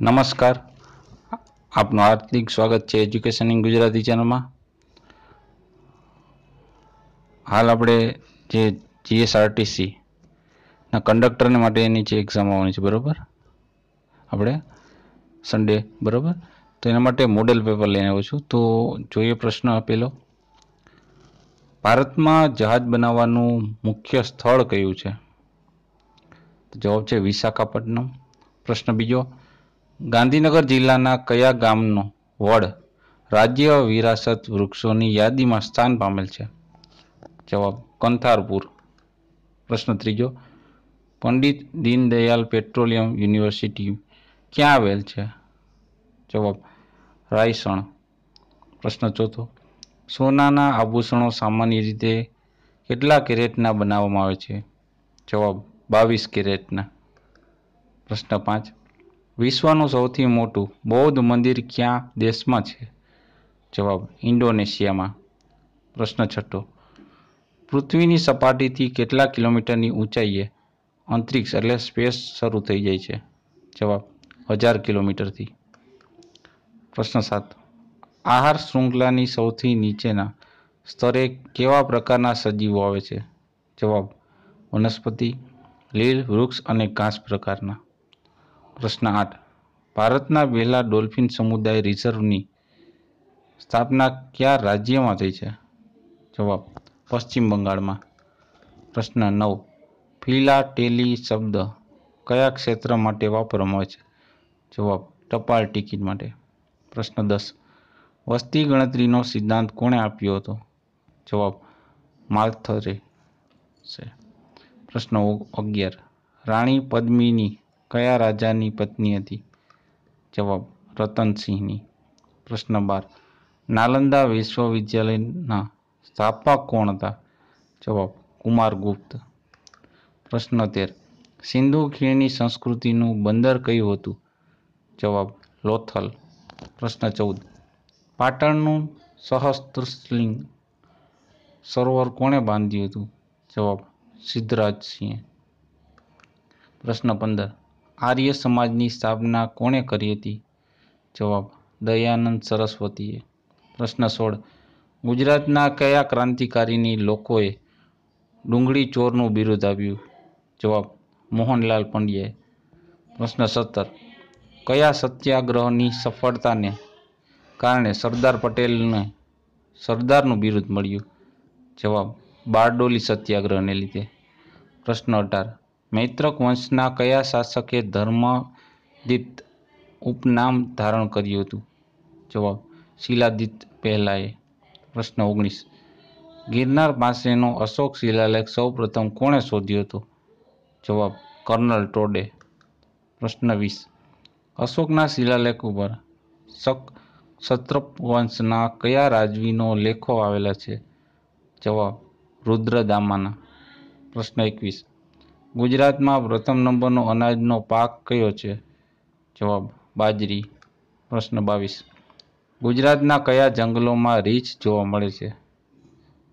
નમસ્કાર, આપનું હાર્દિક સ્વાગત છે એજ્યુકેશન ઇન ગુજરાતી ચેનલમાં. હાલ આપણે જે જીએસઆરટીસી ના કંડક્ટરને માટેની જે એક્ઝામ આવવાની છે, બરાબર, આપણે સન્ડે, બરાબર, તો એના માટે મોડેલ પેપર લઈને આવ્યો છું. તો જોઈએ પ્રશ્ન આપેલો. ભારતમાં જહાજ બનાવવાનું મુખ્ય સ્થળ કયું છે? જવાબ છે વિશાખાપટ્ટનમ. પ્રશ્ન બીજો, ગાંધીનગર જિલ્લાના કયા ગામનો વડ રાજ્ય વિરાસત વૃક્ષોની યાદીમાં સ્થાન પામેલ છે? જવાબ કંથારપુર. પ્રશ્ન ત્રીજો, પંડિત દીનદયાલ પેટ્રોલિયમ યુનિવર્સિટી ક્યાં આવેલ છે? જવાબ રાયસણ. પ્રશ્ન ચોથો, સોનાના આભૂષણો સામાન્ય રીતે કેટલા કેરેટના બનાવવામાં આવે છે? જવાબ 22 કેરેટના. પ્રશ્ન 5, વિશ્વનું સૌથી મોટું બૌદ્ધ મંદિર કયા દેશમાં છે? જવાબ ઇન્ડોનેશિયામાં. પ્રશ્ન 6, પૃથ્વીની સપાટીથી કેટલા કિલોમીટરની ઊંચાઈએ અંતરિક્ષ એટલે સ્પેસ શરૂ થઈ જાય છે? જવાબ 1000 કિલોમીટરથી. પ્રશ્ન 7, આહાર શૃંખલાની સૌથી નીચેના સ્તરે કેવા પ્રકારના સજીવો આવે છે? જવાબ વનસ્પતિ, લીલ, વૃક્ષ અને ઘાસ પ્રકારના. પ્રશ્ન 8, ભારતના પહેલા ડોલ્ફિન સમુદાય રિઝર્વની સ્થાપના કયા રાજ્યમાં થઈ છે? જવાબ પશ્ચિમ બંગાળમાં. પ્રશ્ન 9, ફિલાટેલી શબ્દ કયા ક્ષેત્ર માટે વાપરવામાં આવે છે? જવાબ ટપાલ ટિકિટ માટે. પ્રશ્ન 10, વસ્તી ગણતરીનો સિદ્ધાંત કોણે આપ્યો હતો? જવાબ માલ્થરે છે. પ્રશ્ન 11, રાણી પદ્મિની કયા રાજાની પત્ની હતી? જવાબ રતનસિંહની. પ્રશ્ન 12, નાલંદા વિશ્વવિદ્યાલયના સ્થાપક કોણ હતા? જવાબ કુમારગુપ્ત. પ્રશ્ન 13, સિંધુ ખીણની સંસ્કૃતિનું બંદર કયું હતું? જવાબ લોથલ. પ્રશ્ન 14, પાટણનું સહસ્ત્રલિંગ સરોવર કોણે બાંધ્યું હતું? જવાબ સિદ્ધરાજસિંહે. પ્રશ્ન 15, આર્ય સમાજની સ્થાપના કોણે કરી હતી? જવાબ દયાનંદ સરસ્વતીએ. પ્રશ્ન 16, ગુજરાતના કયા ક્રાંતિકારીની લોકોએ ડુંગળી ચોરનું બિરુદ આપ્યું? જવાબ મોહનલાલ પંડ્યાએ. પ્રશ્ન 17, કયા સત્યાગ્રહની સફળતાને કારણે સરદાર પટેલને સરદારનું બિરુદ મળ્યું? જવાબ બારડોલી સત્યાગ્રહને લીધે. પ્રશ્ન 18, મૈત્રક વંશના કયા શાસકે ધર્મદીપ્ત ઉપનામ ધારણ કર્યું હતું? જવાબ શિલાદિત્ય પહેલાએ. પ્રશ્ન 19, ગિરનાર પાસેનો અશોક શિલાલેખ સૌ પ્રથમ કોણે શોધ્યો હતો? જવાબ કર્નલ ટોડે. પ્રશ્ન 20, અશોકના શિલાલેખ ઉપર ક્ષત્રપ વંશના કયા રાજવીનો લેખો આવેલા છે? જવાબ રુદ્રદામાના. પ્રશ્ન 21, ગુજરાતમાં પ્રથમ નંબરનો અનાજનો પાક કયો છે? જવાબ બાજરી. પ્રશ્ન 22, ગુજરાતના કયા જંગલોમાં રીંછ જોવા મળે છે?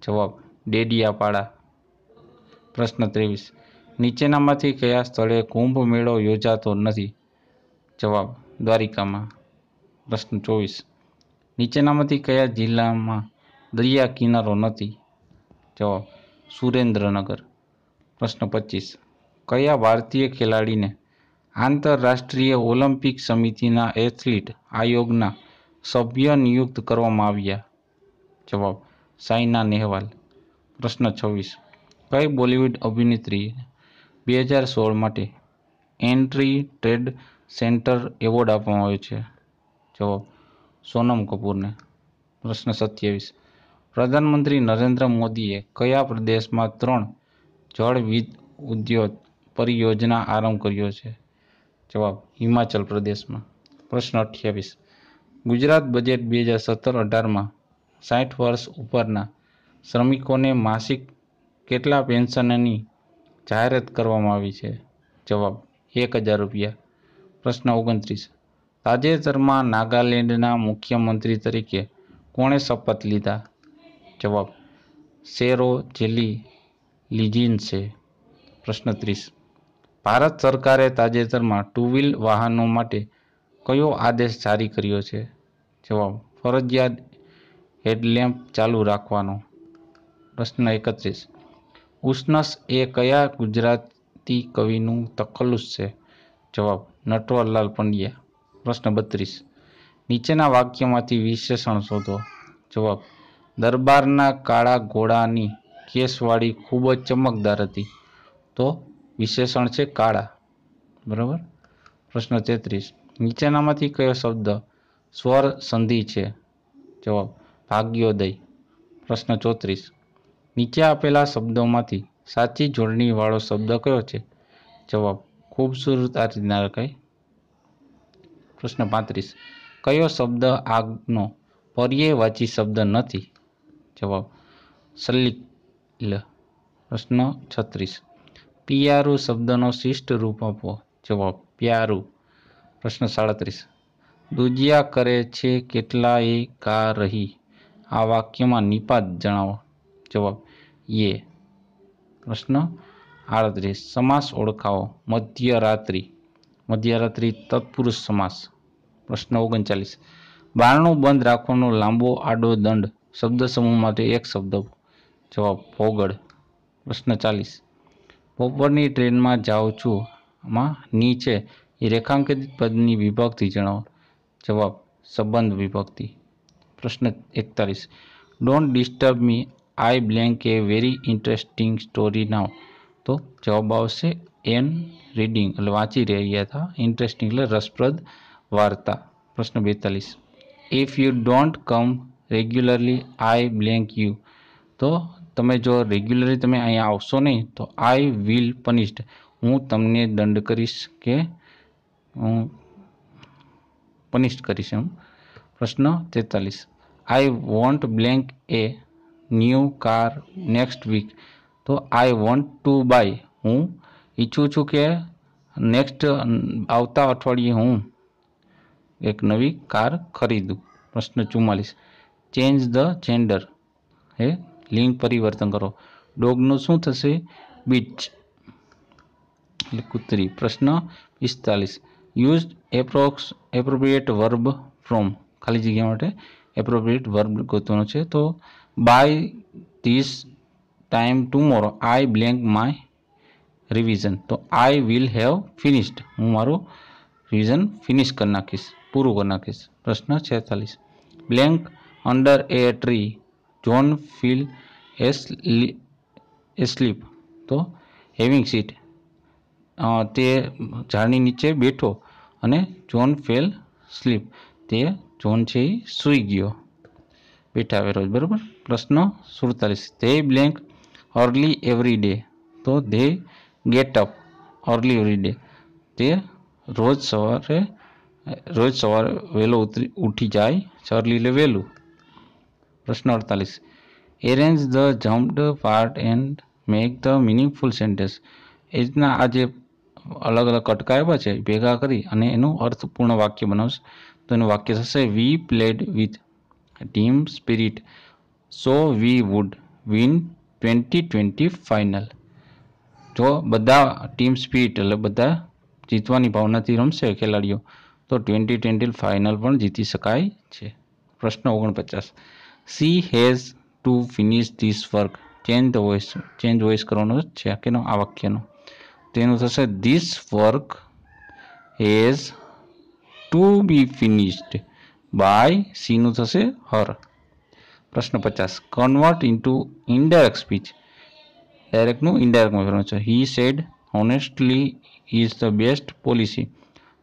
જવાબ ડેડિયાપાડા. પ્રશ્ન 23, નીચેનામાંથી કયા સ્થળે કુંભ મેળો યોજાતો નથી? જવાબ દ્વારિકામાં. પ્રશ્ન 24, નીચેનામાંથી કયા જિલ્લામાં દરિયા કિનારો નથી? જવાબ સુરેન્દ્રનગર. પ્રશ્ન 25, કયા ભારતીય ખેલાડીને આંતરરાષ્ટ્રીય ઓલિમ્પિક સમિતિના એથ્લેટ આયોગના સભ્ય નિયુક્ત કરવામાં આવ્યા? જવાબ સાયના નેહવાલ. પ્રશ્ન 26, કઈ બોલિવૂડ અભિનેત્રીએ 2016 માટે એન્ટ્રી ટ્રેડ સેન્ટર એવોર્ડ આપવામાં આવ્યો છે? જવાબ સોનમ કપૂરને. પ્રશ્ન 27, પ્રધાનમંત્રી નરેન્દ્ર મોદીએ કયા પ્રદેશમાં 3 જળ વિદ્યુત પરિયોજના આરંભ કર્યો છે? જવાબ હિમાચલ પ્રદેશમાં. પ્રશ્ન 28, ગુજરાત બજેટ 2017-18માં 60 વર્ષ ઉપરના શ્રમિકોને માસિક કેટલા પેન્શનની જાહેરાત કરવામાં આવી છે? જવાબ 1000 રૂપિયા. પ્રશ્ન 29, તાજેતરમાં નાગાલેન્ડના મુખ્યમંત્રી તરીકે કોણે શપથ લીધા? જવાબ શેરોજેલી લિજિન્સે. પ્રશ્ન 30, ભારત સરકારે તાજેતરમાં 2 વ્હીલ વાહનો માટે કયો આદેશ જારી કર્યો છે? જવાબ ફરજિયાત હેડલેમ્પ ચાલુ રાખવાનો. પ્રશ્ન 31 ઉષ્ણસ એ કયા ગુજરાતી કવિનું તખલ્લુસ છે? જવાબ નટવરલાલ પંડ્યા. પ્રશ્ન 32 નીચેના વાક્યમાંથી વિશેષણ શોધો. જવાબ દરબારના કાળા ઘોડાની કેસવાળી ખૂબ જ ચમકદાર હતી. તો વિશેષણ છે કાળા. બરાબર. પ્રશ્ન 33 નીચેનામાંથી કયો શબ્દ સ્વર સંધિ છે? જવાબ ભાગ્યોદય. પ્રશ્ન 34 નીચે આપેલા શબ્દોમાંથી સાચી જોડણીવાળો શબ્દ કયો છે? જવાબ ખૂબસૂરત આ રીતના લખાય. પ્રશ્ન 35 કયો શબ્દ આગનો પર્યાયવાચી શબ્દ નથી? જવાબ સલિલ. પ્રશ્ન 36 પિયારું શબ્દનો શિષ્ટ રૂપ આપો. જવાબ પ્યારું. પ્રશ્ન 37 દુજિયા કરે છે કેટલાએ કા રહી. આ વાક્યમાં નિપાત જણાવો. જવાબ યે. પ્રશ્ન 38 સમાસ ઓળખાવો. મધ્યરાત્રિ. મધ્યરાત્રિ તત્પુરુષ સમાસ. પ્રશ્ન 39 બારણું બંધ રાખવાનો લાંબો આડો દંડ શબ્દ સમૂહ માટે એક શબ્દ. જવાબ ભોગળ. પ્રશ્ન 40 બપોરની ટ્રેનમાં જાઉં છું માં નીચે એ રેખાંકિત પદની વિભક્તિ જણાવો. જવાબ સંબંધ વિભક્તિ. પ્રશ્ન 41 don't disturb me I blank a very interesting story now. તો જવાબ આવશે એન રીડિંગ એટલે વાંચી રહ્યા હતા. ઇન્ટરેસ્ટિંગ એટલે રસપ્રદ વાર્તા. પ્રશ્ન 42 if you don't come regularly I blank you. તો તમે જો રેગ્યુલરલી તમે અહીંયા આવશો નહીં તો આઈ વિલ પનિશ્ડ હું તમને દંડ કરીશ કે હું પનિશ કરીશ એમ. પ્રશ્ન 43 I want blank a new car next week. તો આઈ વોન્ટ ટુ બાય હું ઈચ્છું છું કે નેક્સ્ટ આવતા અઠવાડિયે હું એક નવી કાર ખરીદું. પ્રશ્ન 44 ચેન્જ ધ જેન્ડર હે લિંગ પરિવર્તન કરો. ડોગનું શું થશે? બીચ એટલે કૂતરી. પ્રશ્ન 45 યુઝ એપ્રોપ્રિએટ વર્બ ફ્રોમ ખાલી જગ્યા માટે એપ્રોપ્રિએટ વર્બ ગોતવાનો છે. તો by this time tomorrow I blank my revision. તો આઈ વિલ હેવ ફિનિશ્ડ હું મારું રિવિઝન ફિનિશ કરી નાખીશ પૂરું કરી નાખીશ. પ્રશ્ન 46 બ્લેન્ક અંડર એ ટ્રી જોન ફીલ એસ્લીપ. તો હેવિંગ સીટ તે ઝાડની નીચે બેઠો અને જોન ફેલ સ્લીપ તે જોન છે એ સૂઈ ગયો બેઠા આવે રોજ. બરાબર. પ્રશ્ન 47 they blank early every day. તો they get up early every day તે રોજ સવારે વહેલો ઉઠી જાય. અર્લી એટલે વહેલું. પ્રશ્ન 48 arrange the jumbled part and make the meaningful sentence. એ રીતના આ જે અલગ અલગ કટકા આવ્યા છે ભેગા કરી અને એનું અર્થપૂર્ણ વાક્ય બનાવશે. તો એનું વાક્ય થશે we played with team spirit so we would win 2020 final. જો બધા ટીમ સ્પિરિટ એટલે બધા જીતવાની ભાવનાથી રમશે ખેલાડીઓ તો 2020 ફાઇનલ પણ જીતી શકાય છે. પ્રશ્ન 49 C has to finish this work. Change voice કરવાનો છે કેનો આ વાક્યનો. તેનું થશે this work has to be finished by સીનું થશે હર. પ્રશ્ન 50 કન્વર્ટ ઇન્ટુ ઇનડાયરેક્ટ સ્પીચ. ડાયરેક્ટનું ઇનડાયરેક્ટમાં ફેરવાનું છે. He said honestly is the best policy.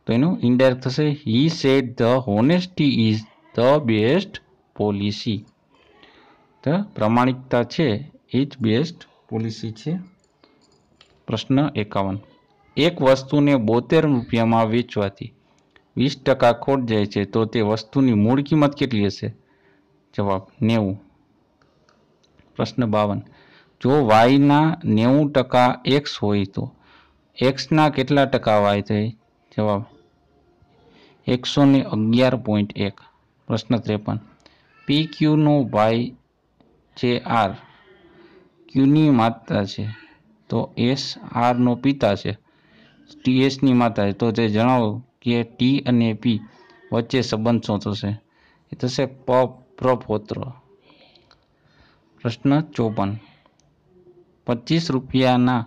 તો એનું ઇનડાયરેક્ટ થશે he said the honesty is the best policy. તો પ્રામાણિકતા છે એ જ બેસ્ટ પોલિસી છે. પ્રશ્ન 51 એક વસ્તુને 72 રૂપિયામાં વેચવાથી 20% ખોટ જાય છે તો તે વસ્તુની મૂળ કિંમત કેટલી હશે? જવાબ 90. પ્રશ્ન 52 જો વાયના 90% એક્સ હોય તો એક્સના કેટલા ટકા વાય થાય? જવાબ 111.1. પ્રશ્ન 53 પી ક્યુનો વાય છે આર. ક્યુની માતા છે તો એસ આરનો પિતા છે ટીએસની માતા છે તો તે જણાવો કે ટી અને પી વચ્ચે સંબંધ શું થશે? એ થશે પ્રપોત્ર. પ્રશ્ન 54. 25 રૂપિયાના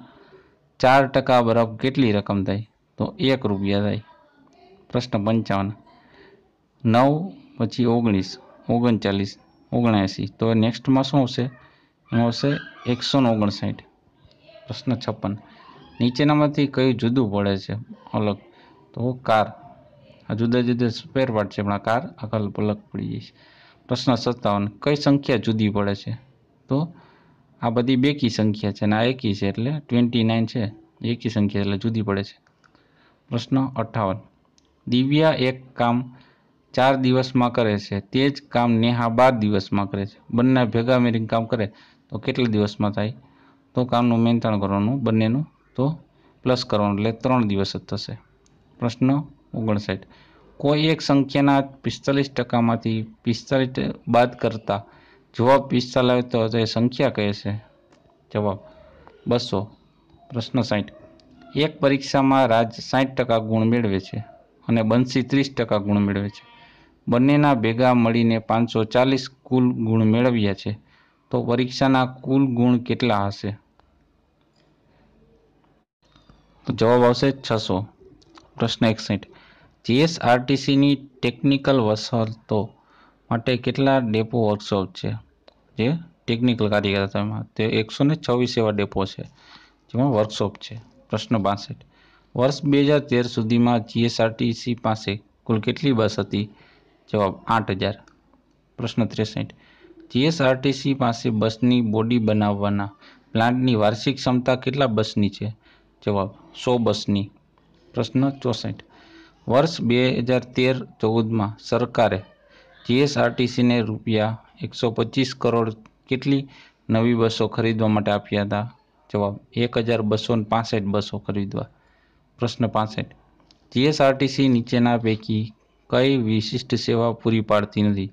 4% બરાબર કેટલી રકમ થાય? તો 1 રૂપિયા થાય. પ્રશ્ન 55. 9 પછી 19, 39, 79. તો નેક્સ્ટમાં શું આવશે? એમાં આવશે 159. પ્રશ્ન 56. નીચેનામાંથી કયું જુદું પડે છે અલગ? તો કાર. આ જુદા જુદા સ્પેર પાર્ટ છે પણ આ કાર અલગ પડી જાય છે. પ્રશ્ન 57. કઈ સંખ્યા જુદી પડે છે? તો આ બધી બેકી સંખ્યા છે અને આ એકી છે એટલે 29 છે, એકી સંખ્યા એટલે જુદી પડે છે. પ્રશ્ન 58. દિવ્યા એક કામ 4 દિવસમાં કરે છે તે જ કામ નેહા 12 દિવસમાં કરે છે. બંને ભેગા મળીને કામ કરે તો કેટલા દિવસમાં થાય? તો કામનું મહેનતાણ કરવાનું બંનેનું, તો પ્લસ કરવાનું એટલે 3 દિવસ જ થશે. પ્રશ્ન 59. કોઈ એક સંખ્યાના 45%માંથી 45 બાદ કરતા જવાબ 45 આવે તો એ સંખ્યા કહે છે? જવાબ 200. પ્રશ્ન 60. એક પરીક્ષામાં રાજ 60% ગુણ મેળવે છે અને બંસી 30% ગુણ મેળવે છે. બંનેના ભેગા મળીને 540 કુલ ગુણ મેળવ્યા છે. તો પરીક્ષાના કુલ ગુણ કેટલા હશે? તો જવાબ આવશે 600. પ્રશ્ન 61. જીએસઆરટીસીની ટેકનિકલ વસાહતો માટે કેટલા ડેપો વર્કશોપ છે? જે ટેકનિકલ કાર્યક્ષેત્રમાં તે 126 એવા ડેપો છે જેમાં વર્કશોપ છે. પ્રશ્ન 62. વર્ષ 2013 સુધીમાં જીએસઆરટીસી પાસે કુલ કેટલી બસ હતી? જવાબ 8000. પ્રશ્ન 63. જીએસઆરટીસી પાસે બસની બોડી બનાવવાના પ્લાન્ટની વાર્ષિક ક્ષમતા કેટલા બસની છે? જવાબ 100 બસની. પ્રશ્ન 64. વર્ષ 2013-14માં સરકારે જીએસઆરટીસીને ₹125 કરોડ કેટલી નવી બસો ખરીદવા માટે આપ્યા હતા? જવાબ 1265 બસો ખરીદવા. પ્રશ્ન 65. જીએસઆરટીસી નીચેના પૈકી કઈ વિશિષ્ટ સેવા પૂરી પાડતી નથી?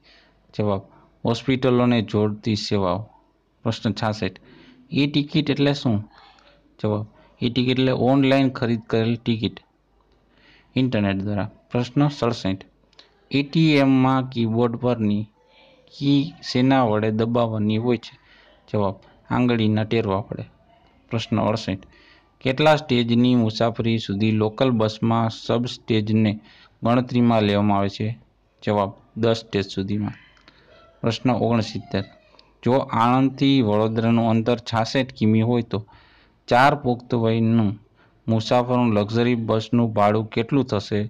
જવાબ હોસ્પિટલોને જોડતી સેવાઓ. પ્રશ્ન 66. ઈ ટિકિટ એટલે શું? જવાબ ઈ ટિકિટ એટલે ઓનલાઈન ખરીદ કરેલ ટિકિટ ઇન્ટરનેટ દ્વારા. પ્રશ્ન 67. એટીએમમાં કીબોર્ડ પરની કી શેના વડે દબાવવાની હોય છે? જવાબ આંગળીના ટેરવા વડે. પ્રશ્ન 68. કેટલા સ્ટેજની મુસાફરી સુધી લોકલ બસમાં સબ સ્ટેજને ગણતરીમાં લેવામાં આવે છે? જવાબ 10 સ્ટેજ સુધીમાં. પ્રશ્ન 69. જો આણંદથી વડોદરાનું અંતર 66 કિમી હોય તો 4 પુખ્ત વયનું મુસાફરોનું લક્ઝરી બસનું ભાડું કેટલું થશે?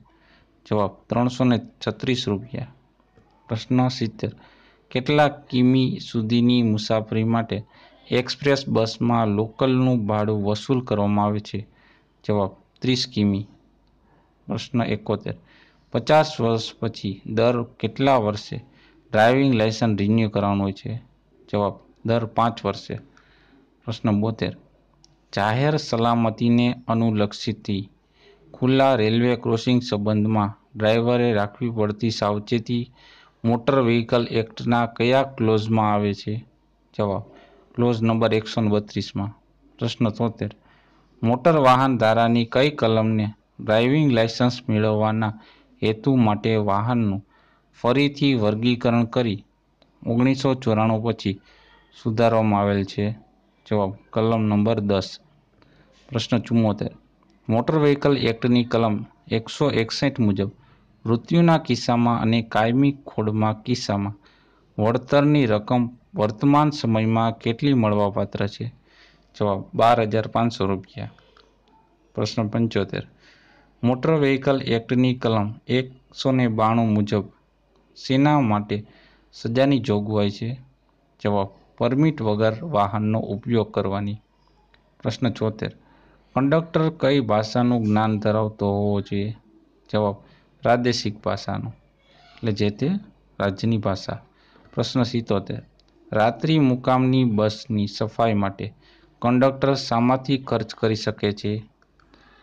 જવાબ 336 રૂપિયા. પ્રશ્ન 70. કેટલા કિમી સુધીની મુસાફરી માટે એક્સપ્રેસ બસમાં લોકલનું ભાડું વસૂલ કરવામાં આવે છે? જવાબ 30 કિમી. પ્રશ્ન 71. 50 વર્ષ પછી દર કેટલા વર્ષે ડ્રાઇવિંગ લાયસન્સ રિન્યૂ કરવાનું હોય છે? જવાબ દર 5 વર્ષે. પ્રશ્ન 72. જાહેર સલામતીને અનુલક્ષીથી ખુલ્લા રેલવે ક્રોસિંગ સંબંધમાં ડ્રાઇવરે રાખવી પડતી સાવચેતી મોટર વ્હીકલ એક્ટના કયા ક્લોઝમાં આવે છે? જવાબ ક્લોઝ નંબર 132માં. પ્રશ્ન 73. મોટર વાહન ધારાની કઈ કલમને ડ્રાઇવિંગ લાયસન્સ મેળવવાના હેતુ માટે વાહનનું ફરીથી વર્ગીકરણ કરી 1994 પછી સુધારવામાં આવેલ છે? જવાબ કલમ નંબર 10. પ્રશ્ન 74. મોટર વ્હીકલ એક્ટની કલમ 161 મુજબ મૃત્યુના કિસ્સામાં અને કાયમી ખોડમાં કિસ્સામાં વળતરની રકમ વર્તમાન સમયમાં કેટલી મળવાપાત્ર છે? જવાબ 12,500 રૂપિયા. પ્રશ્ન 75. મોટર વ્હીકલ એક્ટની કલમ 192 મુજબ શેના માટે સજાની જોગવાઈ છે? જવાબ પરમિટ વગર વાહનનો ઉપયોગ કરવાની. પ્રશ્ન 74. કંડક્ટર કઈ ભાષાનું જ્ઞાન ધરાવતો હોવો જોઈએ? જવાબ પ્રાદેશિક ભાષાનું એટલે જે તે રાજ્યની ભાષા. પ્રશ્ન 77. રાત્રિ મુકામની બસની સફાઈ માટે કંડક્ટર શામાંથી ખર્ચ કરી શકે છે?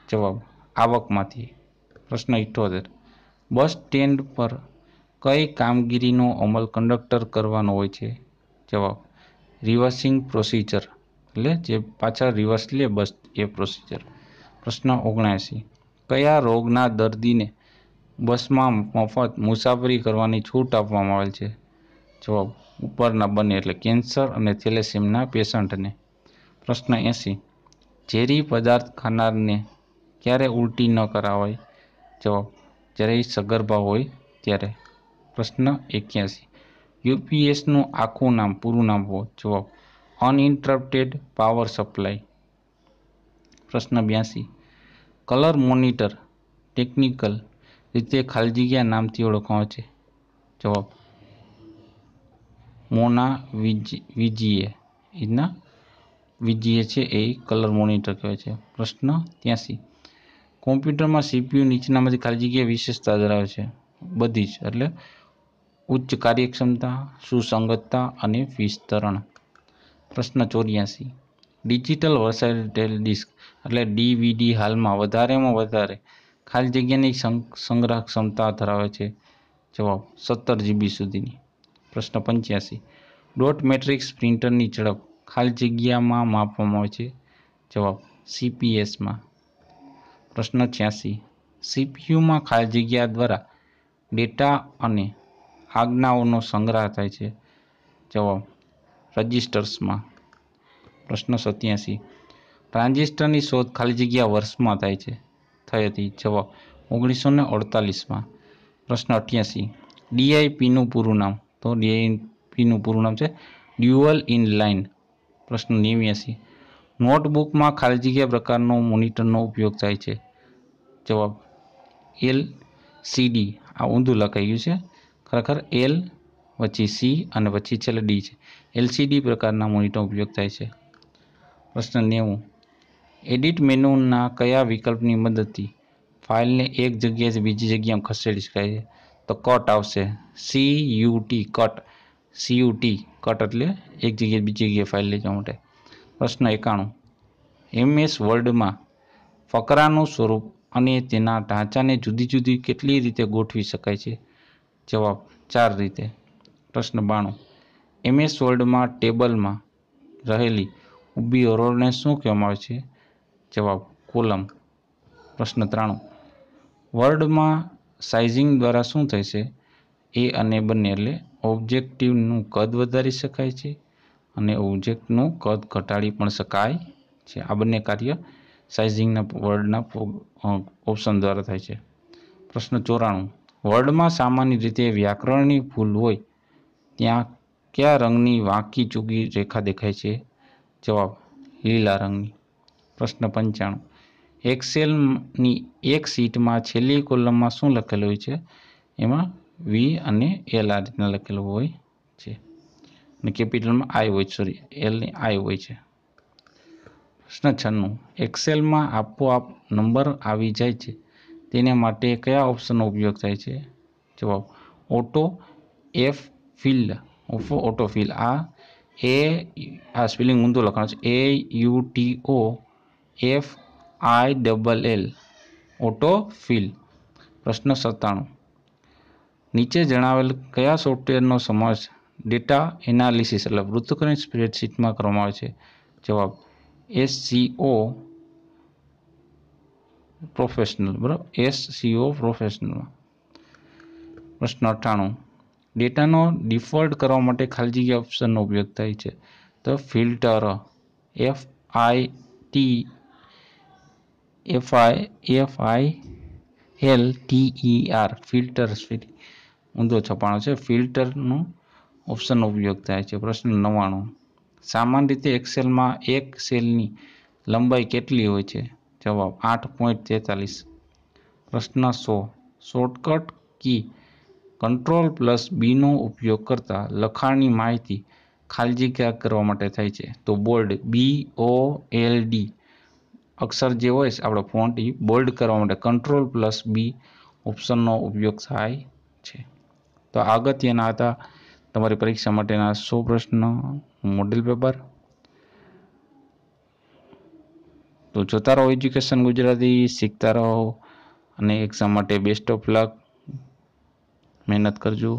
જવાબ આવકમાંથી. પ્રશ્ન 78. બસ સ્ટેન્ડ પર કઈ કામગીરીનો અમલ કંડક્ટર કરવાનો હોય છે? જવાબ રિવર્સિંગ પ્રોસિજર એટલે જે પાછળ રિવર્સ લે બસ એ પ્રોસિજર. પ્રશ્ન 79. કયા રોગના દર્દીને બસમાં મફત મુસાફરી કરવાની છૂટ આપવામાં આવેલ છે? જવાબ ઉપરના બંને એટલે કેન્સર અને થેલેસીમિયાના પેશન્ટને. પ્રશ્ન 80. ઝેરી પદાર્થ ખાનારને ક્યારે ઉલટી ન કરાવાય? જવાબ જ્યારે એ સગર્ભા હોય ત્યારે. પ્રશ્ન 81. યુપીએસનું આખું નામ પૂરું નામ હો? જવાબ અનઇન્ટરપ્ટેડ પાવર સપ્લાય. પ્રશ્ન 82. કલર મોનિટર ટેકનિકલ રીતે ખાલી જગ્યા નામથી ઓળખવામાં છે? જવાબ મોના વિજીએ. એના વિજીએ છે એ કલર મોનિટર કહેવાય છે. પ્રશ્ન 83. કોમ્પ્યુટરમાં સીપીયુ નીચેનામાંથી ખાલી જગ્યા વિશેષતા ધરાવે છે? બધી જ, એટલે ઉચ્ચ કાર્યક્ષમતા, સુસંગતતા અને વિસ્તરણ. પ્રશ્ન 84. ડિજિટલ વર્સેટાઇલ ડિસ્ક એટલે ડીવીડી હાલમાં વધારેમાં વધારે ખાલી જગ્યાની સંગ્રહ ક્ષમતા ધરાવે છે? જવાબ 17 GB સુધીની. પ્રશ્ન 85. ડોટ મેટ્રિક્સ પ્રિન્ટરની ઝડપ ખાલી જગ્યામાં માપવામાં આવે છે? જવાબ CPSમાં. પ્રશ્ન 86. સીપીયુમાં ખાલી જગ્યા દ્વારા ડેટા અને આજ્ઞાઓનો સંગ્રહ થાય છે? જવાબ રજિસ્ટર્સમાં. પ્રશ્ન 87. ટ્રાન્ઝિસ્ટરની શોધ ખાલી જગ્યા વર્ષમાં થઈ હતી? જવાબ 1948માં. પ્રશ્ન 88. DIPનું પૂરું નામ? તો DIPનું પૂરું નામ છે ડ્યુઅલ ઇન લાઇન. પ્રશ્ન 89. નોટબુકમાં ખાલી જગ્યા પ્રકારનો મોનિટરનો ઉપયોગ થાય છે? જવાબ LCD. આ ઊંધું લખાઈ ગયું છે, ખરેખર L પછી C અને પછી છેલ્લે D છે. LCD પ્રકારના મોનિટરનો ઉપયોગ થાય છે. પ્રશ્ન 90. એડિટ મેનુના કયા વિકલ્પની મદદથી ફાઇલને એક જગ્યાએથી બીજી જગ્યામાં ખસેડી શકાય છે? તો કટ આવશે, CUT કટ. CUT એટલે એક જગ્યાએ બીજી જગ્યાએ ફાઇલ લઈ જવા માટે. પ્રશ્ન 91. MS વર્ડમાં ફકરાનું સ્વરૂપ અને તેના ઢાંચાને જુદી જુદી કેટલી રીતે ગોઠવી શકાય છે? જવાબ 4 રીતે. પ્રશ્ન 92. MS વર્ડમાં ટેબલમાં રહેલી ઊભી હરોળને શું કહેવામાં આવે છે? જવાબ કોલમ. પ્રશ્ન 93. વર્ડમાં સાઇઝિંગ દ્વારા શું થાય છે? એ અને બંને એટલે ઓબ્જેક્ટનું કદ વધારી શકાય છે અને ઓબ્જેક્ટનું કદ ઘટાડી પણ શકાય છે. આ બંને કાર્ય સાઇઝિંગના વર્ડના ઓપ્શન દ્વારા થાય છે. પ્રશ્ન 94. વર્ડમાં સામાન્ય રીતે વ્યાકરણની ભૂલ હોય ત્યાં કયા રંગની વાંકી ચૂકી રેખા દેખાય છે? જવાબ લીલા રંગની. પ્રશ્ન 95. એક્સેલની એક શીટમાં છેલ્લી કોલમમાં શું લખેલું હોય છે? એમાં V અને L આ રીતના લખેલું હોય છે અને કેપિટલમાં I હોય, સોરી L ની I હોય છે. પ્રશ્ન 96. એક્સેલમાં આપોઆપ નંબર આવી જાય છે તેને માટે કયા ઓપ્શનનો ઉપયોગ થાય છે? જવાબ ઓટો ફિલ. આ સ્પેલિંગ ઊંધું લખવાનું છે, AUTOFILL ઓટો ફિલ. પ્રશ્ન 97. નીચે જણાવેલ કયા સોફ્ટવેરનો સમાવેશ ડેટા એનાલિસિસ એટલે પૃથ્થકરણ સ્પ્રેડશીટમાં કરવામાં આવે છે? જવાબ SCO પ્રોફેશનલ. બરાબર, SCO પ્રોફેશનલમાં. પ્રશ્ન 98. ડેટાનો ડિફોલ્ટ કરવા માટે ખાલી જગ્યા ઓપ્શનનો ઉપયોગ થાય છે? તો ફિલ્ટર. FILTER filter. ઊંધો છપાણો છે, ફિલ્ટરનો ઓપ્શનનો ઉપયોગ થાય છે. પ્રશ્ન 99. સામાન્ય રીતે એક્સેલમાં એક સેલની લંબાઈ કેટલી હોય છે? જવાબ 8.43. પ્રશ્ન 100. શોર્ટકટ કી Ctrl+B નો ઉપયોગ કરતા લખાણની માહિતી ખાલી જગ્યા કરવા માટે થાય છે? તો બોલ્ડ, BOLD અક્ષર જે હોય છે આપણો ફોન્ટ એ બોલ્ડ કરવા માટે Ctrl+B ઓપ્શનનો ઉપયોગ થાય છે. તો અગત્યના હતા તમારી પરીક્ષા માટેના 100 પ્રશ્ન મોડેલ પેપર. તો જોતા રહો એજ્યુકેશન ગુજરાતી, શીખતા રહો અને એક્ઝામ માટે બેસ્ટ ઓફ લક. મહેનત કરજો.